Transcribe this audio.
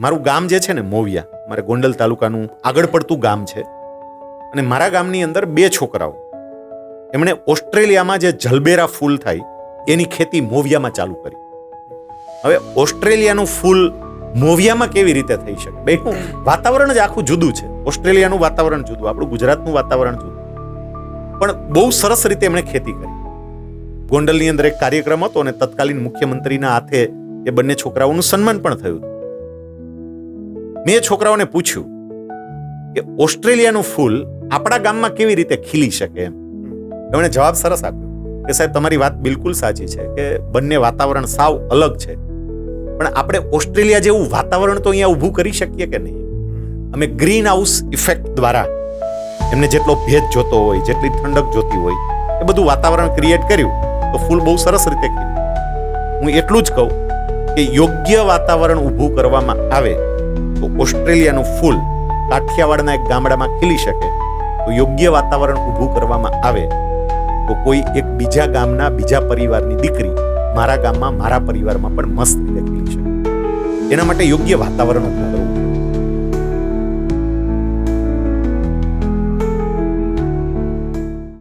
મારું ગામ જે છે ને મોવિયા, મારે ગોંડલ તાલુકાનું આગળ પડતું ગામ છે, અને મારા ગામની અંદર 2 છોકરાઓ એમણે ઓસ્ટ્રેલિયામાં જે જલબેરા ફૂલ થાય એની ખેતી મોવિયામાં ચાલુ કરી. હવે ઓસ્ટ્રેલિયાનું ફૂલ મોવિયામાં કેવી રીતે થઈ શકે? બેનું વાતાવરણ જ આખું જુદું છે. ઓસ્ટ્રેલિયાનું વાતાવરણ જુદું, આપણું ગુજરાતનું વાતાવરણ જુદું, પણ બહુ સરસ રીતે એમણે ખેતી કરી. ગોંડલની અંદર એક કાર્યક્રમ હતો અને તત્કાલીન મુખ્યમંત્રીના હાથે એ બંને છોકરાઓનું સન્માન પણ થયું. મેં છોકરાઓને પૂછ્યું કે ઓસ્ટ્રેલિયાનું ફૂલ આપણા ગામમાં કેવી રીતે ખીલી શકે એમ. એમણે જવાબ સરસ આપ્યો કે સાહેબ, તમારી વાત બિલકુલ સાચી છે કે બંને વાતાવરણ સાવ અલગ છે, પણ આપણે ઓસ્ટ્રેલિયા જેવું વાતાવરણ તો અહીંયા ઊભું કરી શકીએ કે નહીં? અમે ગ્રીન હાઉસ ઇફેક્ટ દ્વારા એમને જેટલો ભેજ જોતો હોય, જેટલી ઠંડક જોતી હોય, એ બધું વાતાવરણ ક્રિએટ કર્યું તો ફૂલ બહુ સરસ રીતે ખીલ્યું. હું એટલું જ કહું કે યોગ્ય વાતાવરણ ઊભું કરવામાં આવે તો ઓસ્ટ્રેલિયાનું ફૂલ કાઠિયાવાડના એક ગામડામાં ખીલી શકે. તો યોગ્ય વાતાવરણ ઊભું કરવામાં આવે તો કોઈ એક બીજા ગામના બીજા પરિવારની દીકરી મારા ગામમાં, મારા પરિવારમાં પણ મસ્ત રીતે ખીલી શકે. એના માટે યોગ્ય વાતાવરણ ઊભું કરવું